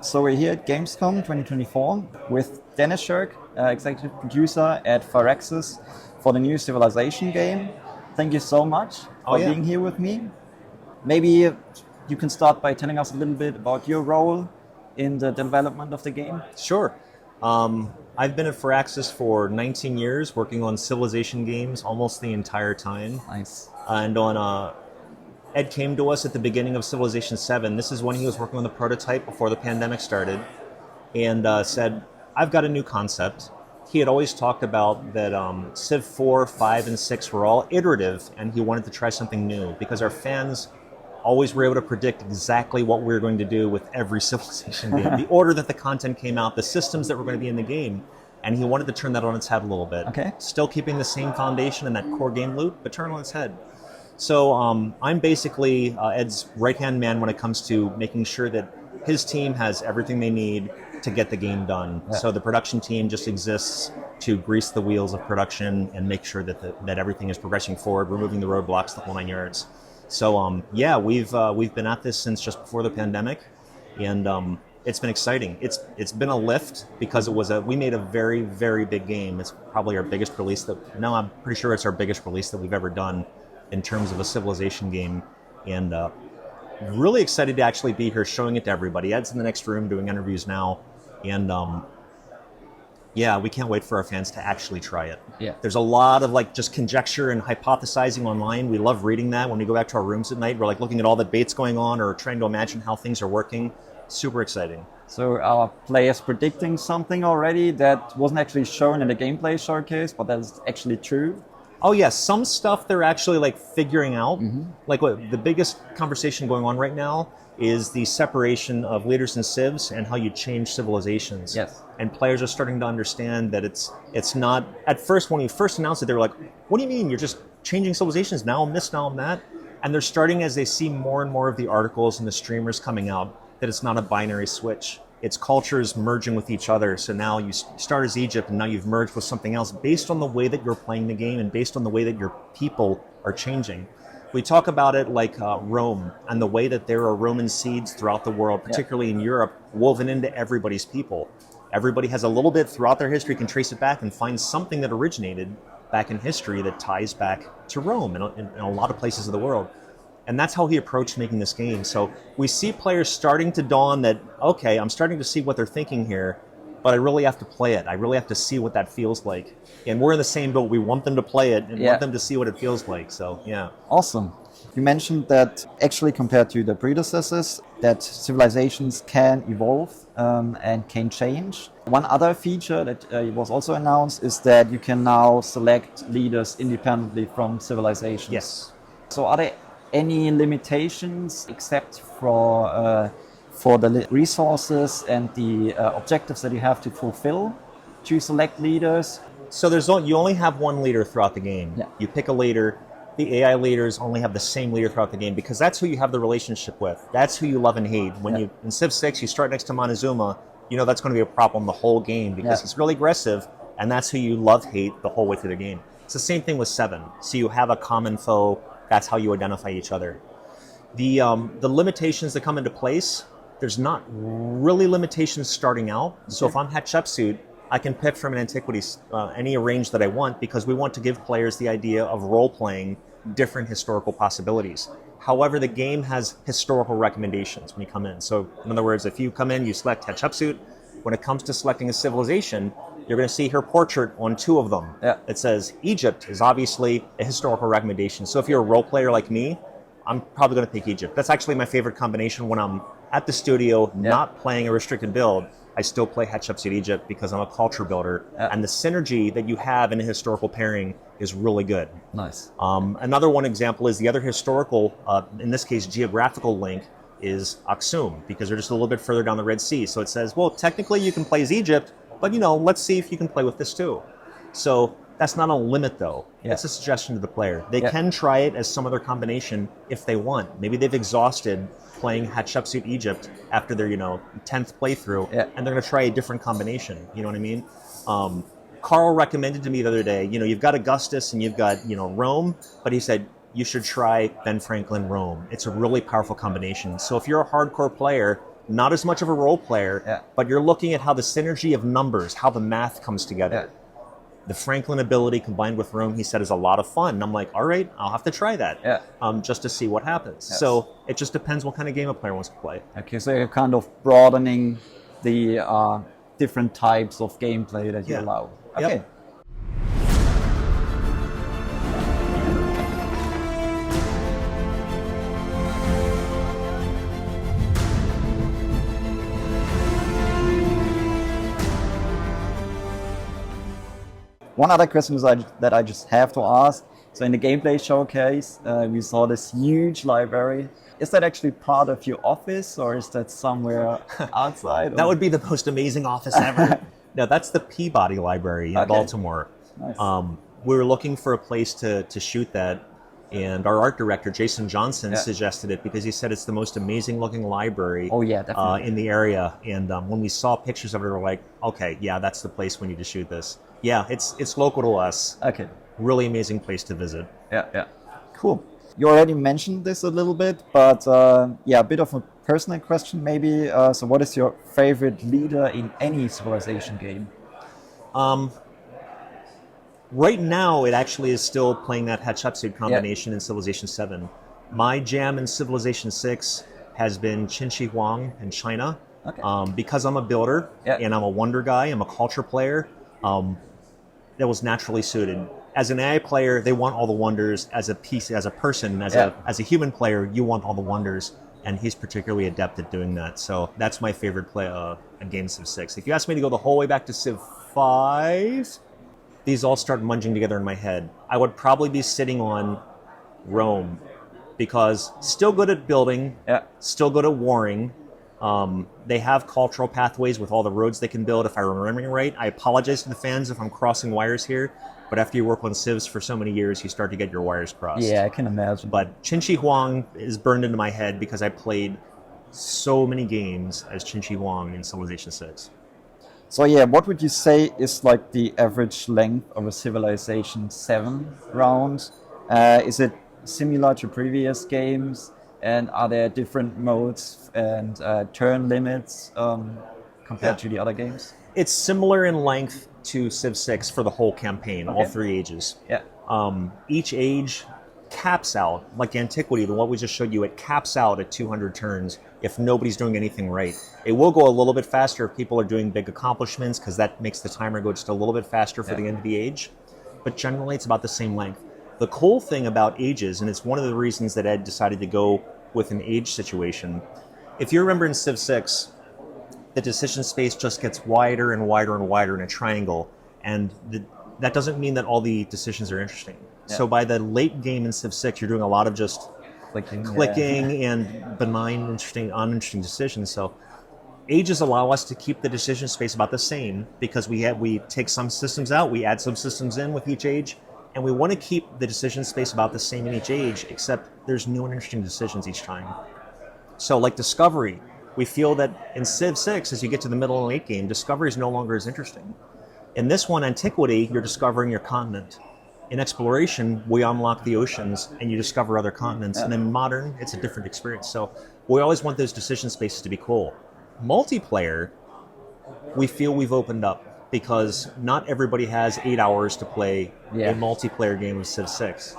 So we're here at gamescom 2024 with Dennis Shirk, executive producer at Firaxis for the new Civilization game. Thank you so much for being here with me. Maybe you can start by telling us a little bit about your role in the development of the game. Sure. I've been at Firaxis for 19 years, working on Civilization games almost the entire time. Nice. And Ed came to us at the beginning of Civilization VII. This is when he was working on the prototype before the pandemic started, and said, I've got a new concept. He had always talked about that Civ 4, 5, and 6 were all iterative, and he wanted to try something new because our fans always were able to predict exactly what we were going to do with every Civilization game. The order that the content came out, the systems that were going to be in the game, and he wanted to turn that on its head a little bit. Okay. Still keeping the same foundation and that core game loop, but turn it on its head. So I'm basically Ed's right-hand man when it comes to making sure that his team has everything they need to get the game done. Yeah. So the production team just exists to grease the wheels of production and make sure that everything is progressing forward, removing the roadblocks, the whole 9 yards. So we've been at this since just before the pandemic, and it's been exciting. It's been a lift because we made a very, very big game. It's probably our biggest release I'm pretty sure it's our biggest release that we've ever done in terms of a Civilization game, and really excited to actually be here showing it to everybody. Ed's in the next room doing interviews now, and we can't wait for our fans to actually try it. Yeah. There's a lot of just conjecture and hypothesizing online. We love reading that. When we go back to our rooms at night, we're looking at all the debates going on or trying to imagine how things are working. Super exciting. So are players predicting something already that wasn't actually shown in the gameplay showcase, but that is actually true? Oh yes, some stuff they're actually figuring out. Mm-hmm. The biggest conversation going on right now is the separation of leaders and civs and how you change civilizations. Yes. And players are starting to understand that it's not. At first, when we first announced it, they were like, "What do you mean? You're just changing civilizations? Now I'm this, now I'm that." And they're starting, as they see more and more of the articles and the streamers coming out, that it's not a binary switch. It's cultures merging with each other. So now you start as Egypt and now you've merged with something else based on the way that you're playing the game and based on the way that your people are changing. We talk about it like Rome and the way that there are Roman seeds throughout the world, particularly in Europe, woven into everybody's people. Everybody has a little bit throughout their history, can trace it back and find something that originated back in history that ties back to Rome in a lot of places of the world. And that's how he approached making this game. So we see players starting to dawn that, okay, I'm starting to see what they're thinking here, but I really have to play it. I really have to see what that feels like. And we're in the same boat. We want them to play it and want them to see what it feels like. So, yeah. Awesome. You mentioned that actually compared to the predecessors, that civilizations can evolve and can change. One other feature that was also announced is that you can now select leaders independently from civilizations. Yes. So are there any limitations except for the resources and the objectives that you have to fulfill to select leaders? So you only have one leader throughout the game. Yeah. You pick a leader. The AI leaders only have the same leader throughout the game because that's who you have the relationship with. That's who you love and hate. When you in Civ 6, you start next to Montezuma, that's going to be a problem the whole game because he's really aggressive, and that's who you love, hate the whole way through the game. It's the same thing with 7. So you have a common foe. That's how you identify each other. The limitations that come into place, there's not really limitations starting out. Okay. So if I'm Hatshepsut, I can pick from an antiquities, any range that I want because we want to give players the idea of role-playing different historical possibilities. However, the game has historical recommendations when you come in. So in other words, if you come in, you select Hatshepsut. When it comes to selecting a civilization, you're going to see her portrait on 2 of them. Yeah. It says Egypt is obviously a historical recommendation. So if you're a role player like me, I'm probably going to pick Egypt. That's actually my favorite combination when I'm at the studio, not playing a restricted build. I still play Hatshepsut Egypt because I'm a culture builder. And the synergy that you have in a historical pairing is really good. Nice. Another one example is the other historical, in this case, geographical link is Aksum because they're just a little bit further down the Red Sea. So it says, well, technically you can play as Egypt, but let's see if you can play with this too. So that's not a limit though. It's a suggestion to the player. They can try it as some other combination if they want. Maybe they've exhausted playing Hatshepsut Egypt after their 10th playthrough, and they're going to try a different combination. You know what I mean? Carl recommended to me the other day, you've got Augustus and you've got Rome, but he said you should try Ben Franklin Rome. It's a really powerful combination. So if you're a hardcore player not as much of a role player, Yeah. but you're looking at how the synergy of numbers, how the math comes together. The Franklin ability combined with Rome, he said, is a lot of fun. And I'm like, all right, I'll have to try that just to see what happens. Yes. So it just depends what kind of game a player wants to play. Okay, so you're kind of broadening the different types of gameplay that you allow. Okay. Yep. One other question that I just have to ask. So in the gameplay showcase, we saw this huge library. Is that actually part of your office, or is that somewhere outside? That would be the most amazing office ever. No, that's the Peabody Library in Baltimore. Nice. We were looking for a place to shoot that, and our art director, Jason Johnson, suggested it because he said it's the most amazing looking library definitely. in the area. And when we saw pictures of it, we were like, okay, yeah, that's the place we need to shoot this. Yeah, it's local to us. Okay. Really amazing place to visit. Yeah. Cool. You already mentioned this a little bit, but a bit of a personal question maybe. So what is your favorite leader in any Civilization game? Right now, it actually is still playing that Hatshepsut combination in Civilization 7. My jam in Civilization 6 has been Qin Shi Huang in China. Okay. Because I'm a builder and I'm a wonder guy, I'm a culture player, that was naturally suited. As an AI player, they want all the wonders. As a piece, as a person, as a human player, you want all the wonders, and he's particularly adept at doing that. So that's my favorite play game Civ 6. If you ask me to go the whole way back to Civ 5, these all start munging together in my head. I would probably be sitting on Rome, because still good at building, still good at warring. They have cultural pathways with all the roads they can build, if I'm remembering right. I apologize to the fans if I'm crossing wires here, but after you work on civs for so many years, you start to get your wires crossed. Yeah, I can imagine. But Qin Shi Huang is burned into my head because I played so many games as Qin Shi Huang in Civilization 6. So what would you say is like the average length of a Civilization 7 round? Is it similar to previous games? And are there different modes and turn limits compared to the other games? It's similar in length to Civ 6 for the whole campaign, all 3 ages. Yeah. Each age caps out, like Antiquity, the one we just showed you, it caps out at 200 turns if nobody's doing anything right. It will go a little bit faster if people are doing big accomplishments, because that makes the timer go just a little bit faster for the end of the age. But generally, it's about the same length. The cool thing about ages, and it's one of the reasons that Ed decided to go with an age situation, if you remember in Civ 6, the decision space just gets wider and wider and wider in a triangle, and that doesn't mean that all the decisions are interesting. So by the late game in Civ 6, you're doing a lot of just clicking and benign, uninteresting decisions. So ages allow us to keep the decision space about the same, because we take some systems out, we add some systems in with each age, and we want to keep the decision space about the same in each age, except there's new and interesting decisions each time. So like Discovery, we feel that in Civ 6, as you get to the middle and late game, Discovery is no longer as interesting. In this one, Antiquity, you're discovering your continent. In Exploration, we unlock the oceans and you discover other continents. And in Modern, it's a different experience. So we always want those decision spaces to be cool. Multiplayer, we feel we've opened up, because not everybody has 8 hours to play a multiplayer game of Civ 6.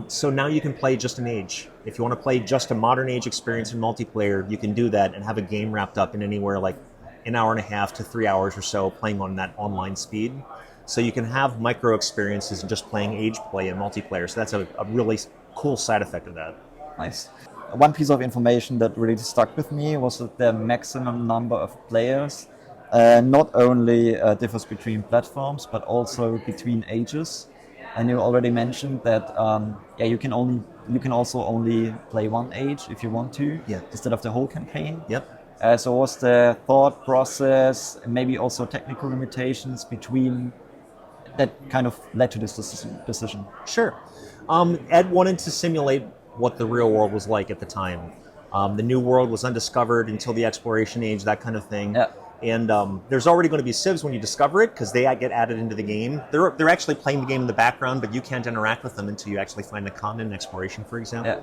So now you can play just an age. If you want to play just a modern age experience in multiplayer, you can do that and have a game wrapped up in anywhere like an hour and a half to 3 hours or so, playing on that online speed. So you can have micro experiences and just playing age play in multiplayer. So that's a really cool side effect of that. Nice. One piece of information that really stuck with me was that the maximum number of players not only differs between platforms, but also between ages. And you already mentioned that you can also only play one age if you want to, instead of the whole campaign. Yep. So what's the thought process, and maybe also technical limitations between that kind of led to this decision? Sure. Ed wanted to simulate what the real world was like at the time. The new world was undiscovered until the exploration age, that kind of thing. Yeah. And there's already going to be civs when you discover it, because they get added into the game. They're actually playing the game in the background, but you can't interact with them until you actually find the continent in exploration, for example.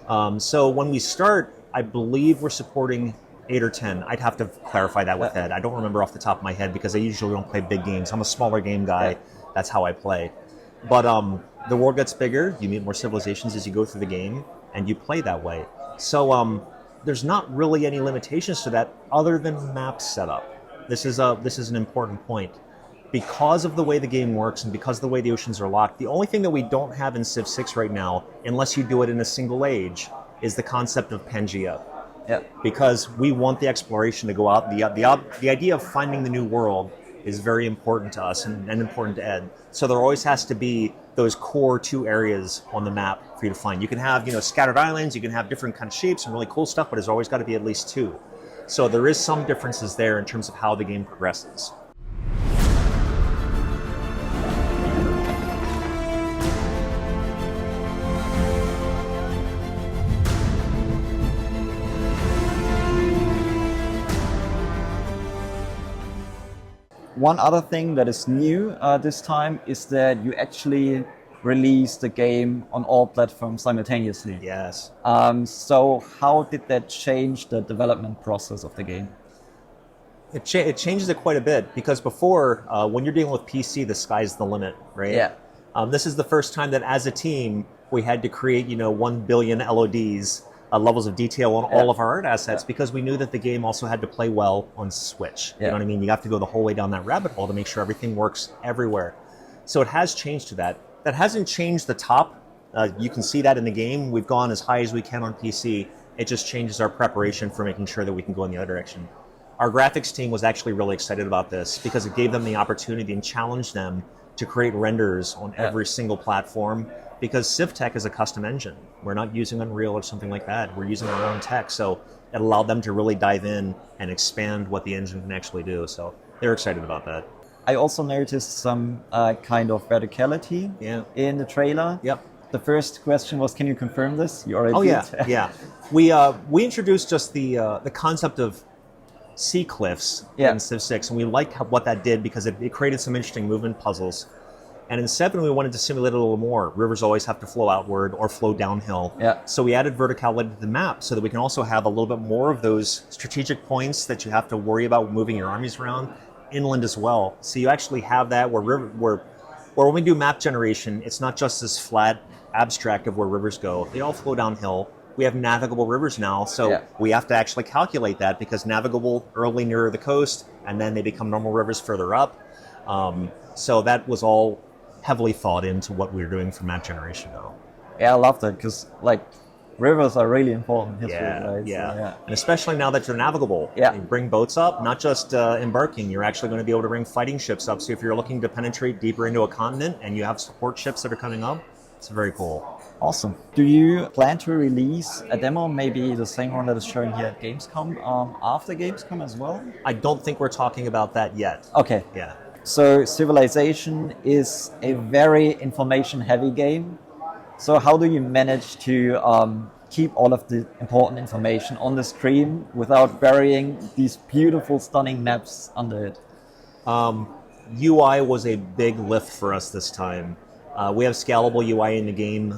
Yeah. So when we start, I believe we're supporting 8 or 10. I'd have to clarify that with Ed. I don't remember off the top of my head because I usually don't play big games. I'm a smaller game guy. That's how I play. But the world gets bigger. You meet more civilizations as you go through the game, and you play that way. So there's not really any limitations to that other than map setup. This is an important point. Because of the way the game works and because of the way the oceans are locked, the only thing that we don't have in Civ 6 right now, unless you do it in a single age, is the concept of Pangea. Yeah. Because we want the exploration to go out. The idea of finding the new world is very important to us and important to Ed. So there always has to be those core 2 areas on the map for you to find. You can have, scattered islands, you can have different kind of shapes and really cool stuff, but there's always got to be at least 2. So there is some differences there in terms of how the game progresses. One other thing that is new this time is that you actually release the game on all platforms simultaneously. Yes. So how did that change the development process of the game? It changes it quite a bit because before, when you're dealing with PC, the sky's the limit, right? Yeah. This is the first time that as a team, we had to create, 1 billion LODs, levels of detail on all of our art assets because we knew that the game also had to play well on Switch. You know what I mean? You have to go the whole way down that rabbit hole to make sure everything works everywhere. So it has changed to that. That hasn't changed the top. You can see that in the game. We've gone as high as we can on PC. It just changes our preparation for making sure that we can go in the other direction. Our graphics team was actually really excited about this because it gave them the opportunity and challenged them to create renders on every single platform because CivTech is a custom engine. We're not using Unreal or something like that. We're using our own tech. So it allowed them to really dive in and expand what the engine can actually do. So they're excited about that. I also noticed some kind of verticality in the trailer. Yep. The first question was, can you confirm this? You already did. Yeah. We introduced just the concept of sea cliffs in Civ 6, and we liked what that did because it created some interesting movement puzzles. And in 7, we wanted to simulate it a little more. Rivers always have to flow outward or flow downhill. Yeah. So we added verticality to the map so that we can also have a little bit more of those strategic points that you have to worry about moving your armies around inland as well. So you actually have that where when we do map generation, it's not just this flat abstract of where rivers go. They all flow downhill. We have navigable rivers now, so we have to actually calculate that because navigable early nearer the coast, and then they become normal rivers further up. So that was all heavily thought into what we were doing for map generation now. Yeah, I love that because rivers are really important in history, right? Yeah. So, And especially now that they're navigable. Yeah. You bring boats up, not just embarking, you're actually going to be able to bring fighting ships up. So if you're looking to penetrate deeper into a continent and you have support ships that are coming up, it's very cool. Awesome. Do you plan to release a demo, maybe the same one that is showing here at Gamescom, after Gamescom as well? I don't think we're talking about that yet. Okay. Yeah. So Civilization is a very information-heavy game. So how do you manage to keep all of the important information on the screen without burying these beautiful, stunning maps under it? UI was a big lift for us this time. We have scalable UI in the game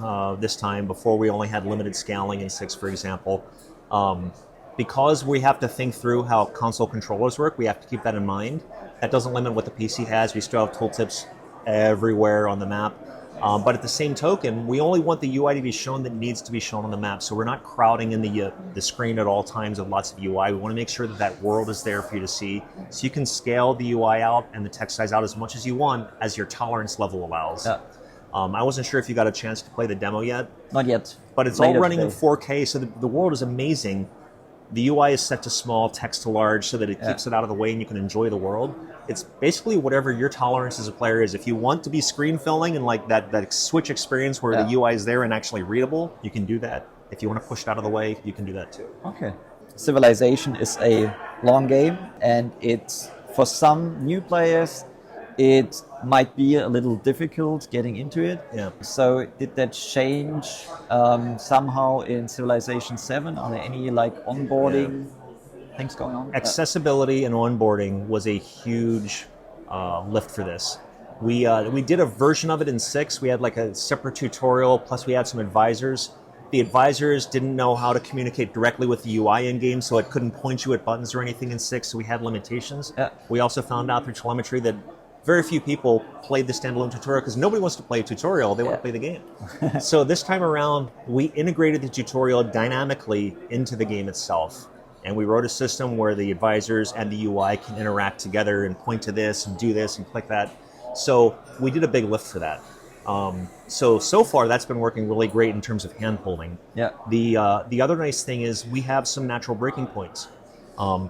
this time. Before we only had limited scaling in 6, for example. Because we have to think through how console controllers work, we have to keep that in mind. That doesn't limit what the PC has. We still have tooltips everywhere on the map. But at the same token, we only want the UI to be shown that needs to be shown on the map. So we're not crowding in the screen at all times with lots of UI. We want to make sure that that world is there for you to see. So you can scale the UI out and the text size out as much as you want as your tolerance level allows. Yeah. I wasn't sure if you got a chance to play the demo yet. Not yet. But it's all running in 4K, so the world is amazing. The UI is set to small, text to large, so that it keeps it out of the way and you can enjoy the world. It's basically whatever your tolerance as a player is. If you want to be screen filling and like that Switch experience where the UI is there and actually readable, you can do that. If you want to push it out of the way, you can do that too. Okay. Civilization is a long game, and it's, for some new players, it might be a little difficult getting into it. Yeah. So did that change somehow in Civilization 7? Are there any onboarding things going on? Accessibility and onboarding was a huge lift for this. We did a version of it in 6. We had a separate tutorial, plus we had some advisors. The advisors didn't know how to communicate directly with the UI in-game, so it couldn't point you at buttons or anything in 6, so we had limitations. Yeah. We also found out through telemetry that very few people played the standalone tutorial because nobody wants to play a tutorial, they want to play the game. So this time around, we integrated the tutorial dynamically into the game itself. And we wrote a system where the advisors and the UI can interact together and point to this and do this and click that. So we did a big lift for that. So far that's been working really great in terms of hand-holding. Yeah. The other nice thing is we have some natural breaking points.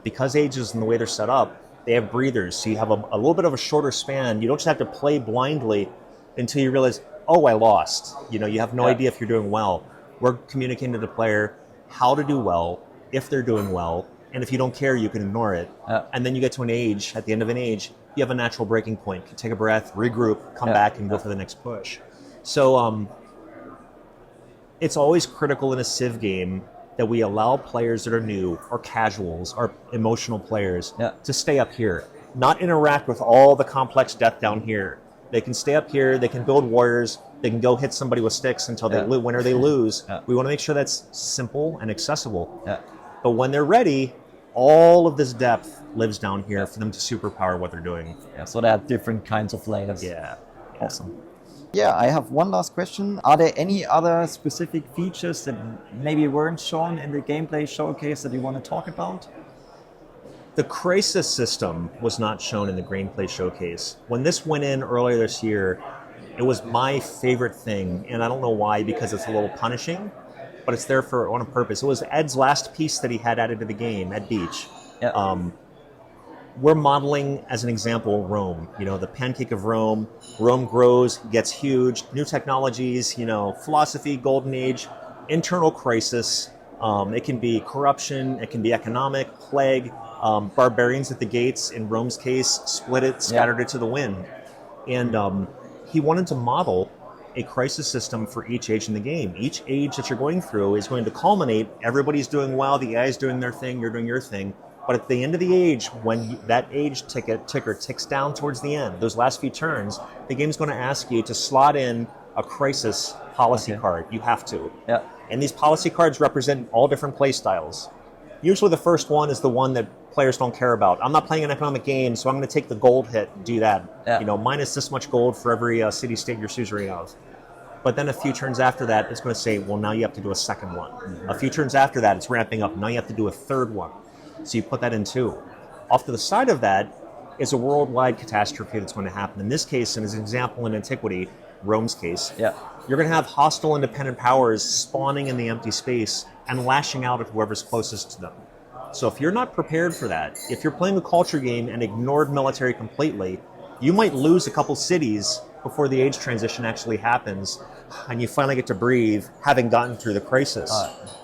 Because ages and the way they're set up, they have breathers, so you have a little bit of a shorter span. You don't just have to play blindly until you realize, oh, I lost. You have no idea if you're doing well. We're communicating to the player how to do well, if they're doing well, and if you don't care, you can ignore it. And then you get to an age, at the end of an age, you have a natural breaking point. You take a breath, regroup, come back, and go for the next push. So it's always critical in a Civ game that we allow players that are new, or casuals, or emotional players, to stay up here, not interact with all the complex death down here. They can stay up here, they can build warriors, they can go hit somebody with sticks until they win or they lose. We want to make sure that's simple and accessible. But when they're ready, all of this depth lives down here for them to superpower what they're doing. So there are different kinds of layers. Awesome. Yeah, I have one last question. Are there any other specific features that maybe weren't shown in the gameplay showcase that you want to talk about? The crisis system was not shown in the gameplay showcase. When this went in earlier this year, it was my favorite thing, and I don't know why, because it's a little punishing, but it's there on a purpose. It was Ed's last piece that he had added to the game, Ed Beach. We're modeling, as an example, Rome. The pancake of Rome. Rome grows, gets huge, new technologies, philosophy, golden age, internal crisis. It can be corruption, it can be economic, plague, barbarians at the gates, in Rome's case, split it, scattered it to the wind. And he wanted to model a crisis system for each age in the game. Each age that you're going through is going to culminate, everybody's doing well, the AI's doing their thing, you're doing your thing. But at the end of the age, when that age ticker ticks down towards the end, those last few turns, the game's going to ask you to slot in a crisis policy card. You have to. And these policy cards represent all different play styles. Usually the first one is the one that players don't care about. I'm not playing an economic game, so I'm going to take the gold hit and do that. Minus this much gold for every city-state you're suzerain of. But then a few turns after that, it's going to say, well, now you have to do a second one. A few turns after that, it's ramping up. Now you have to do a third one. So you put that in too. Off to the side of that is a worldwide catastrophe that's going to happen. In this case, and as an example in Antiquity, Rome's case, you're going to have hostile independent powers spawning in the empty space and lashing out at whoever's closest to them. So if you're not prepared for that, if you're playing a culture game and ignored military completely, you might lose a couple cities before the age transition actually happens, and you finally get to breathe, having gotten through the crisis.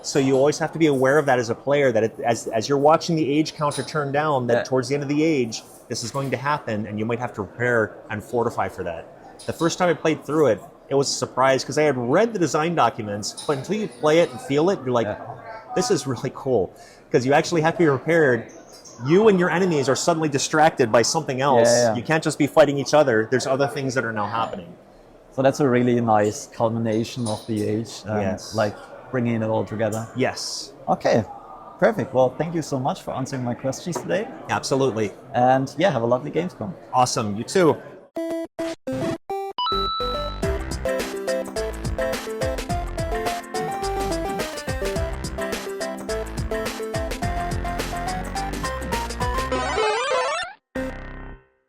So you always have to be aware of that as a player, that as you're watching the age counter turn down, that towards the end of the age, this is going to happen, and you might have to prepare and fortify for that. The first time I played through it, it was a surprise, because I had read the design documents, but until you play it and feel it, you're like, this is really cool. Because you actually have to be prepared. You and your enemies are suddenly distracted by something else. You can't just be fighting each other. There's other things that are now happening. So that's a really nice culmination of the age, like bringing it all together. Yes. Okay, perfect. Well, thank you so much for answering my questions today. Absolutely. And have a lovely Gamescom. Awesome. You too.